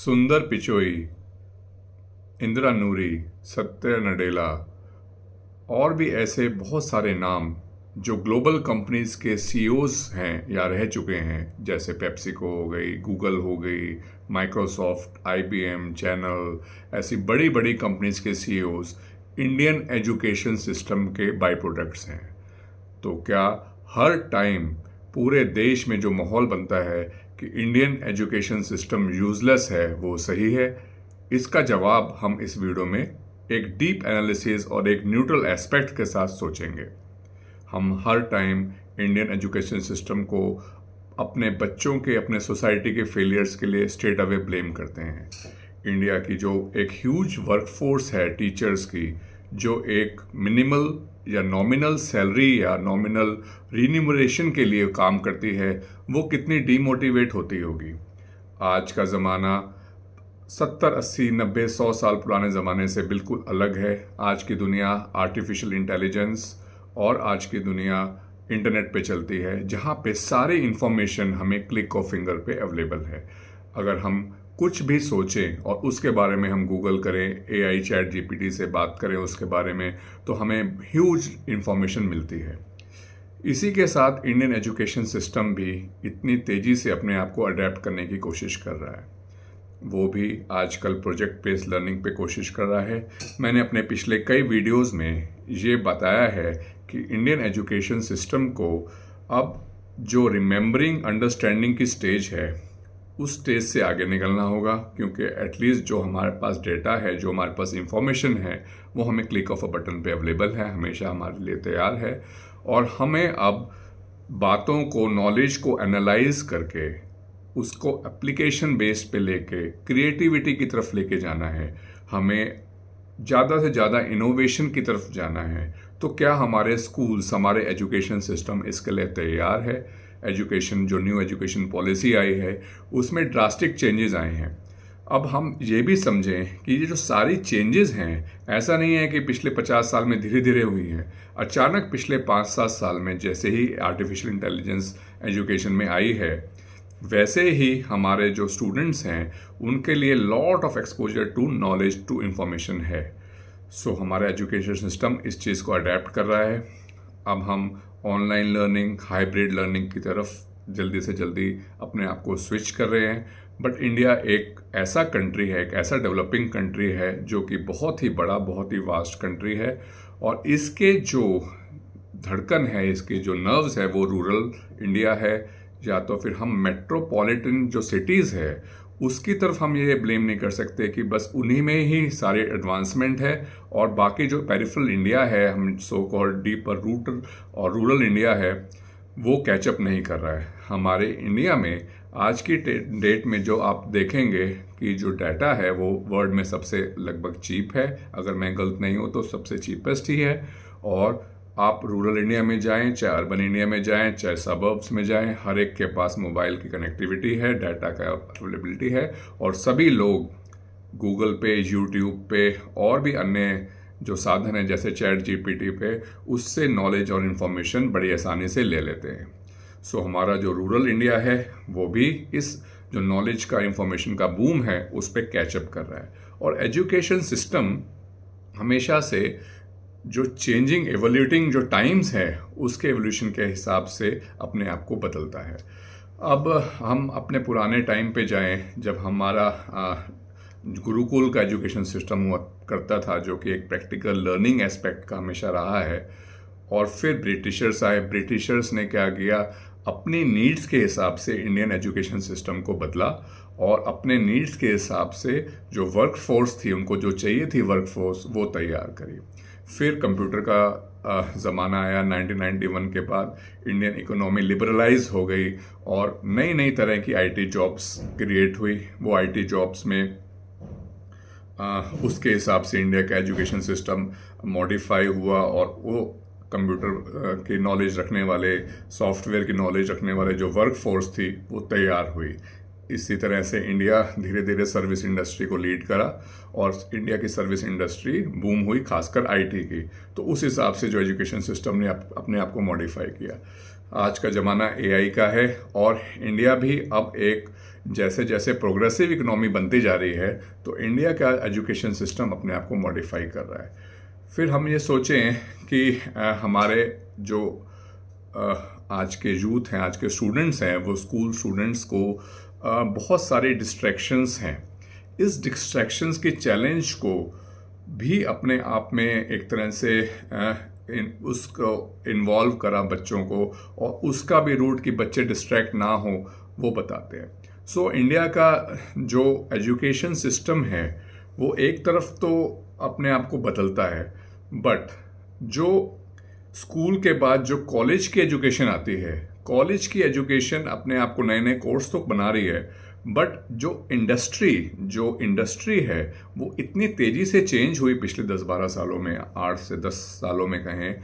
सुंदर पिचोई, इंदिरा नूरी, सत्य नडेला और भी ऐसे बहुत सारे नाम जो ग्लोबल कंपनीज के सीईओज हैं या रह चुके हैं, जैसे पेप्सिको हो गई, गूगल हो गई, माइक्रोसॉफ्ट, आईबीएम, चैनल, ऐसी बड़ी बड़ी कंपनीज के सीईओज इंडियन एजुकेशन सिस्टम के बाई प्रोडक्ट्स हैं। तो क्या हर टाइम पूरे देश में जो माहौल बनता है कि इंडियन एजुकेशन सिस्टम यूजलेस है, वो सही है? इसका जवाब हम इस वीडियो में एक डीप एनालिसिस और एक न्यूट्रल एस्पेक्ट के साथ सोचेंगे। हम हर टाइम इंडियन एजुकेशन सिस्टम को अपने बच्चों के, अपने सोसाइटी के फेलियर्स के लिए स्ट्रेट अवे ब्लेम करते हैं। इंडिया की जो एक ह्यूज वर्कफोर्स है टीचर्स की, जो एक मिनिमल या नॉमिनल सैलरी या नॉमिनल रिन्यूमरेशन के लिए काम करती है, वो कितनी डीमोटिवेट होती होगी। आज का ज़माना 70, 80, 90, 100 साल पुराने ज़माने से बिल्कुल अलग है। आज की दुनिया आर्टिफिशियल इंटेलिजेंस और आज की दुनिया इंटरनेट पे चलती है, जहाँ पे सारी इंफॉर्मेशन हमें क्लिक ऑफ फिंगर पे अवेलेबल है। अगर हम कुछ भी सोचें और उसके बारे में हम गूगल करें, एआई चैट जीपीटी से बात करें उसके बारे में, तो हमें ह्यूज इंफॉर्मेशन मिलती है। इसी के साथ इंडियन एजुकेशन सिस्टम भी इतनी तेज़ी से अपने आप को अडेप्ट करने की कोशिश कर रहा है। वो भी आजकल प्रोजेक्ट बेस्ड लर्निंग पे कोशिश कर रहा है। मैंने अपने पिछले कई वीडियोस में ये बताया है कि इंडियन एजुकेशन सिस्टम को अब जो रिमेंबरिंग अंडरस्टैंडिंग की स्टेज है, उस स्टेज से आगे निकलना होगा, क्योंकि एटलीस्ट जो हमारे पास डेटा है, जो हमारे पास इंफॉर्मेशन है, वो हमें क्लिक ऑफ अ बटन पे अवेलेबल है, हमेशा हमारे लिए तैयार है। और हमें अब बातों को, नॉलेज को एनालाइज करके उसको एप्लीकेशन बेस पे लेके क्रिएटिविटी की तरफ लेके जाना है। हमें ज़्यादा से ज़्यादा इनोवेशन की तरफ जाना है। तो क्या हमारे स्कूल्स, हमारे एजुकेशन सिस्टम इसके लिए तैयार है? एजुकेशन, जो न्यू एजुकेशन पॉलिसी आई है, उसमें ड्रास्टिक चेंजेस आए हैं। अब हम ये भी समझें कि ये जो सारी चेंजेस हैं, ऐसा नहीं है कि पिछले 50 साल में धीरे धीरे हुई हैं। अचानक पिछले 5-7 साल में जैसे ही आर्टिफिशियल इंटेलिजेंस एजुकेशन में आई है, वैसे ही हमारे जो स्टूडेंट्स हैं उनके लिए lot of exposure to knowledge, to information है। सो हमारा एजुकेशन सिस्टम इस चीज़ को अडेप्ट कर रहा है। अब हम ऑनलाइन लर्निंग, हाइब्रिड लर्निंग की तरफ जल्दी से जल्दी अपने आप को स्विच कर रहे हैं। बट इंडिया एक ऐसा कंट्री है, एक ऐसा डेवलपिंग कंट्री है जो कि बहुत ही बड़ा, बहुत ही वास्ट कंट्री है, और इसके जो धड़कन है, इसके जो नर्व्स है, वो रूरल इंडिया है। या तो फिर हम मेट्रोपॉलिटन जो सिटीज़ है उसकी तरफ हम ये ब्लेम नहीं कर सकते कि बस उन्हीं में ही सारे एडवांसमेंट है, और बाकी जो पेरिफेरल इंडिया है, हम सो कॉल्ड डीपर रूट और रूरल इंडिया है, वो कैचअप नहीं कर रहा है। हमारे इंडिया में आज की डेट में जो आप देखेंगे कि जो डाटा है वो वर्ल्ड में सबसे लगभग चीप है। अगर मैं गलत नहीं हूँ तो सबसे चीपेस्ट ही है। और आप रूरल इंडिया में जाएं, चाहे अर्बन इंडिया में जाएं, चाहे सबर्ब्स में जाएं, हर एक के पास मोबाइल की कनेक्टिविटी है, डाटा का अवेलेबिलिटी है, और सभी लोग गूगल पे, यूट्यूब पे और भी अन्य जो साधन है जैसे चैट जीपीटी पे, उससे नॉलेज और इन्फॉर्मेशन बड़ी आसानी से ले लेते हैं। सो हमारा जो रूरल इंडिया है वो भी इस जो नॉलेज का, इंफॉर्मेशन का बूम है, उस पर कैचअप कर रहा है। और एजुकेशन सिस्टम हमेशा से जो चेंजिंग, एवोल्यूटिंग जो टाइम्स है, उसके एवोल्यूशन के हिसाब से अपने आप को बदलता है। अब हम अपने पुराने टाइम पे जाएं, जब हमारा गुरुकुल का एजुकेशन सिस्टम हुआ करता था, जो कि एक प्रैक्टिकल लर्निंग एस्पेक्ट का हमेशा रहा है। और फिर ब्रिटिशर्स आए। ब्रिटिशर्स ने क्या किया, अपनी नीड्स के हिसाब से इंडियन एजुकेशन सिस्टम को बदला, और अपने नीड्स के हिसाब से जो वर्क फोर्स थी, उनको जो चाहिए थी वर्क फोर्स, वो तैयार करी। फिर कंप्यूटर का ज़माना आया 1991 के बाद। इंडियन इकोनॉमी लिबरलाइज हो गई और नई नई तरह की आईटी जॉब्स क्रिएट हुई। वो आईटी जॉब्स में उसके हिसाब से इंडिया का एजुकेशन सिस्टम मॉडिफाई हुआ, और वो कंप्यूटर की नॉलेज रखने वाले, सॉफ्टवेयर की नॉलेज रखने वाले जो वर्क फोर्स थी, वो तैयार हुई। इसी तरह से इंडिया धीरे धीरे सर्विस इंडस्ट्री को लीड करा और इंडिया की सर्विस इंडस्ट्री बूम हुई, खासकर आईटी की। तो उस हिसाब से जो एजुकेशन सिस्टम ने अपने आप को मॉडिफाई किया। आज का ज़माना एआई का है और इंडिया भी अब एक जैसे जैसे प्रोग्रेसिव इकोनॉमी बनती जा रही है तो इंडिया का एजुकेशन सिस्टम अपने आप को मॉडिफाई कर रहा है। फिर हम ये सोचें कि हमारे जो आज के यूथ हैं, आज के स्टूडेंट्स हैं, वो स्कूल स्टूडेंट्स को बहुत सारे डिस्ट्रैक्शंस हैं। इस डिस्ट्रैक्शंस के चैलेंज को भी अपने आप में एक तरह से उसको इन्वॉल्व करा बच्चों को, और उसका भी रूट कि बच्चे डिस्ट्रैक्ट ना हो वो बताते हैं। सो इंडिया का जो एजुकेशन सिस्टम है वो एक तरफ तो अपने आप को बदलता है, बट जो स्कूल के बाद जो कॉलेज की एजुकेशन आती है, कॉलेज की एजुकेशन अपने आप को नए नए कोर्स तो बना रही है, बट जो इंडस्ट्री है वो इतनी तेज़ी से चेंज हुई पिछले 10-12 सालों में, 8 से 10 सालों में कहें,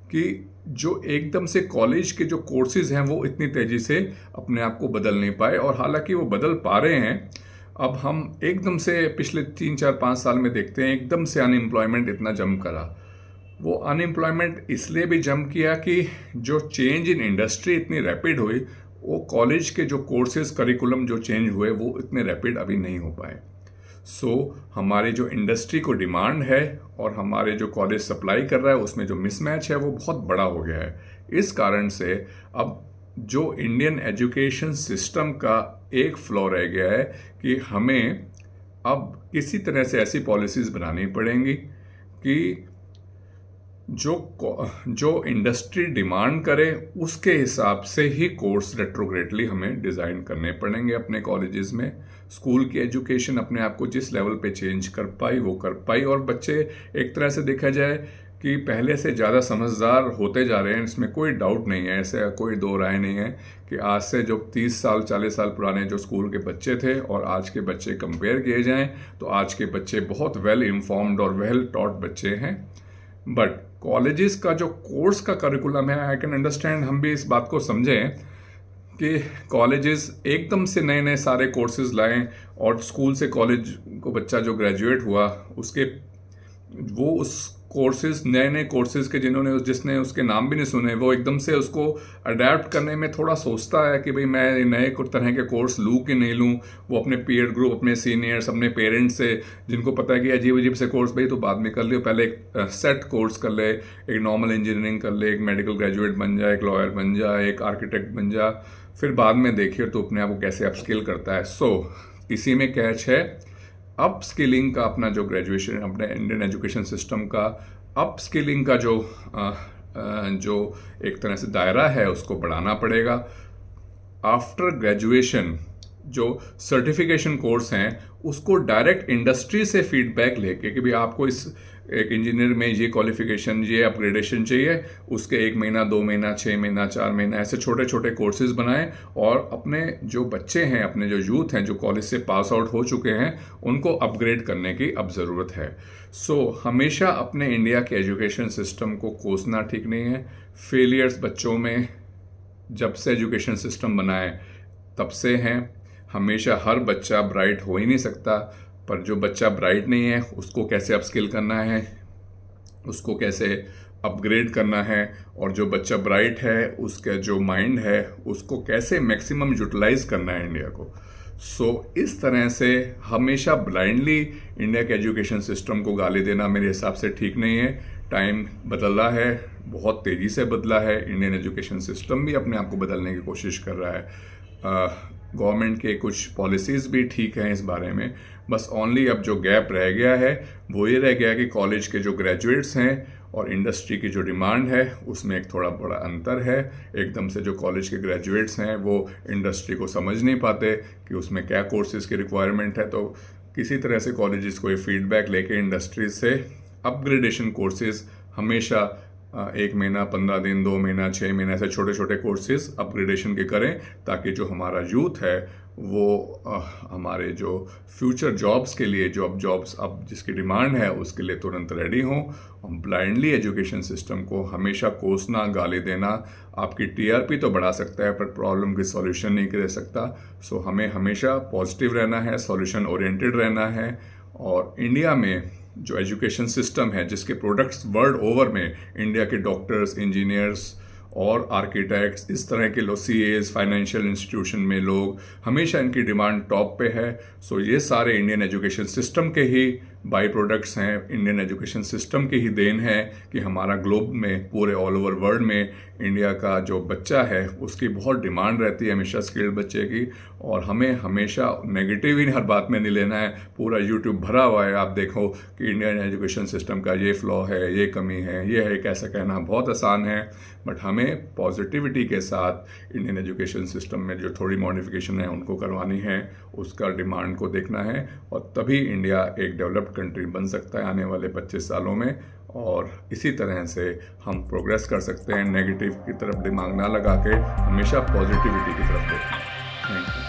कि जो एकदम से कॉलेज के जो कोर्सेज हैं वो इतनी तेज़ी से अपने आप को बदल नहीं पाए। और हालांकि वो बदल पा रहे हैं, अब हम एकदम से पिछले 3-4-5 साल में देखते हैं एकदम से अनएम्प्लॉयमेंट इतना जंप करा। वो अनएम्प्लॉयमेंट इसलिए भी जंप किया कि जो चेंज इन इंडस्ट्री इतनी रैपिड हुई, वो कॉलेज के जो कोर्सेज करिकुलम जो चेंज हुए वो इतने रैपिड अभी नहीं हो पाए। सो हमारी जो इंडस्ट्री को डिमांड है और हमारे जो कॉलेज सप्लाई कर रहा है उसमें जो मिसमैच है वो बहुत बड़ा हो गया है। इस कारण से अब जो इंडियन एजुकेशन सिस्टम का एक फ्लॉ रह गया है कि हमें अब किसी तरह से ऐसी पॉलिसीज़ बनानी पड़ेंगी कि जो इंडस्ट्री डिमांड करे उसके हिसाब से ही कोर्स रेट्रोग्रेडली हमें डिज़ाइन करने पड़ेंगे अपने कॉलेजेस में। स्कूल की एजुकेशन अपने आप को जिस लेवल पे चेंज कर पाई वो कर पाई, और बच्चे एक तरह से देखा जाए कि पहले से ज़्यादा समझदार होते जा रहे हैं, इसमें कोई डाउट नहीं है, ऐसे कोई दो राय नहीं है कि आज से जो 30 साल 40 साल पुराने जो स्कूल के बच्चे थे और आज के बच्चे कंपेयर किए जाएं तो आज के बच्चे बहुत वेल इन्फॉर्म्ड और वेल टॉट बच्चे हैं। बट कॉलेजेस का जो कोर्स का करिकुलम है, आई कैन अंडरस्टैंड, हम भी इस बात को समझें कि कॉलेजेस एकदम से नए नए सारे कोर्सेज लाएं और स्कूल से कॉलेज को बच्चा जो ग्रेजुएट हुआ वो उस कोर्सेज नए नए कोर्सेज के जिसने उसके नाम भी नहीं सुने, वो एकदम से उसको अडेप्ट करने में थोड़ा सोचता है कि भाई मैं नए तरह के कोर्स लूँ कि नहीं लूँ। वो अपने पीयर ग्रुप, अपने सीनियर्स, अपने पेरेंट्स से, जिनको पता है कि अजीब अजीब से कोर्स भाई तो बाद में कर लियो, पहले एक सेट कोर्स कर ले, एक नॉर्मल इंजीनियरिंग कर ले, एक मेडिकल ग्रेजुएट बन जा, एक लॉयर बन जा, एक आर्किटेक्ट बन जा, फिर बाद में देखिए तो अपने आप को कैसे अपस्किल करता है। सो इसी में कैच है अप स्किलिंग का, अपना जो ग्रेजुएशन, अपने इंडियन एजुकेशन सिस्टम का अप स्किलिंग का जो एक तरह से दायरा है उसको बढ़ाना पड़ेगा। आफ्टर ग्रेजुएशन जो सर्टिफिकेशन कोर्स हैं उसको डायरेक्ट इंडस्ट्री से फीडबैक लेके कि भाई आपको इस एक इंजीनियर में ये क्वालिफिकेशन, ये अपग्रेडेशन चाहिए, उसके 1 महीना, 2 महीना, 6 महीना, 4 महीना ऐसे छोटे छोटे कोर्सेज बनाएं और अपने जो बच्चे हैं, अपने जो यूथ हैं जो कॉलेज से पास आउट हो चुके हैं उनको अपग्रेड करने की अब ज़रूरत है। सो हमेशा अपने इंडिया के एजुकेशन सिस्टम को कोसना ठीक नहीं है। फेलियर्स बच्चों में जब से एजुकेशन सिस्टम बनाए तब से हैं। हमेशा हर बच्चा ब्राइट हो ही नहीं सकता, पर जो बच्चा ब्राइट नहीं है उसको कैसे अपस्किल करना है, उसको कैसे अपग्रेड करना है, और जो बच्चा ब्राइट है उसका जो माइंड है उसको कैसे मैक्सिमम यूटिलाइज करना है इंडिया को। सो इस तरह से हमेशा ब्लाइंडली इंडिया के एजुकेशन सिस्टम को गाली देना मेरे हिसाब से ठीक नहीं है। टाइम बदला है, बहुत तेज़ी से बदला है। इंडियन एजुकेशन सिस्टम भी अपने आप को बदलने की कोशिश कर रहा है। गवर्नमेंट के कुछ पॉलिसीज़ भी ठीक हैं इस बारे में, बस ओनली अब जो गैप रह गया है वो ये रह गया कि कॉलेज के जो ग्रेजुएट्स हैं और इंडस्ट्री की जो डिमांड है उसमें एक थोड़ा बड़ा अंतर है। एकदम से जो कॉलेज के ग्रेजुएट्स हैं वो इंडस्ट्री को समझ नहीं पाते कि उसमें क्या कोर्सेज़ की रिक्वायरमेंट है, तो किसी तरह से कॉलेजेस को ये फीडबैक लेके इंडस्ट्री से अपग्रेडेशन कोर्सेज़ हमेशा 1 महीना, 15 दिन, 2 महीना, 6 महीने ऐसे छोटे छोटे कोर्सेज अपग्रेडेशन के करें, ताकि जो हमारा यूथ है वो हमारे जो फ्यूचर जॉब्स के लिए, जो अब जॉब्स अब जिसकी डिमांड है उसके लिए तुरंत रेडी हों। हम ब्लाइंडली एजुकेशन सिस्टम को हमेशा कोसना, गाली देना आपकी टीआरपी तो बढ़ा सकता है पर प्रॉब्लम की सॉल्यूशन नहीं कर सकता। सो हमें हमेशा पॉजिटिव रहना है, सॉल्यूशन ओरिएंटेड रहना है। और इंडिया में जो एजुकेशन सिस्टम है, जिसके प्रोडक्ट्स वर्ल्ड ओवर में इंडिया के डॉक्टर्स, इंजीनियर्स और आर्किटेक्ट्स, इस तरह के लोग, सीएस, फाइनेंशियल इंस्टीट्यूशन में लोग, हमेशा इनकी डिमांड टॉप पे है। सो ये सारे इंडियन एजुकेशन सिस्टम के ही बाई प्रोडक्ट्स हैं, इंडियन एजुकेशन सिस्टम की ही देन है कि हमारा ग्लोब में, पूरे ऑल ओवर वर्ल्ड में इंडिया का जो बच्चा है उसकी बहुत डिमांड रहती है हमेशा स्किल्ड बच्चे की। और हमें हमेशा नेगेटिव ही हर बात में नहीं लेना है। पूरा यूट्यूब भरा हुआ है, आप देखो कि इंडियन एजुकेशन सिस्टम का ये फ्लॉ है, ये कमी है, ये है, कैसे कहना बहुत आसान है। बट हमें पॉजिटिविटी के साथ इंडियन एजुकेशन सिस्टम में जो थोड़ी मॉडिफिकेशन है उनको करवानी है, उसका डिमांड को देखना है, और तभी इंडिया एक डेवलप्ड कंट्री बन सकता है आने वाले 25 सालों में। और इसी तरह से हम प्रोग्रेस कर सकते हैं। नेगेटिव की तरफ दिमाग ना लगा के हमेशा पॉजिटिविटी की तरफ देखें। Thank you.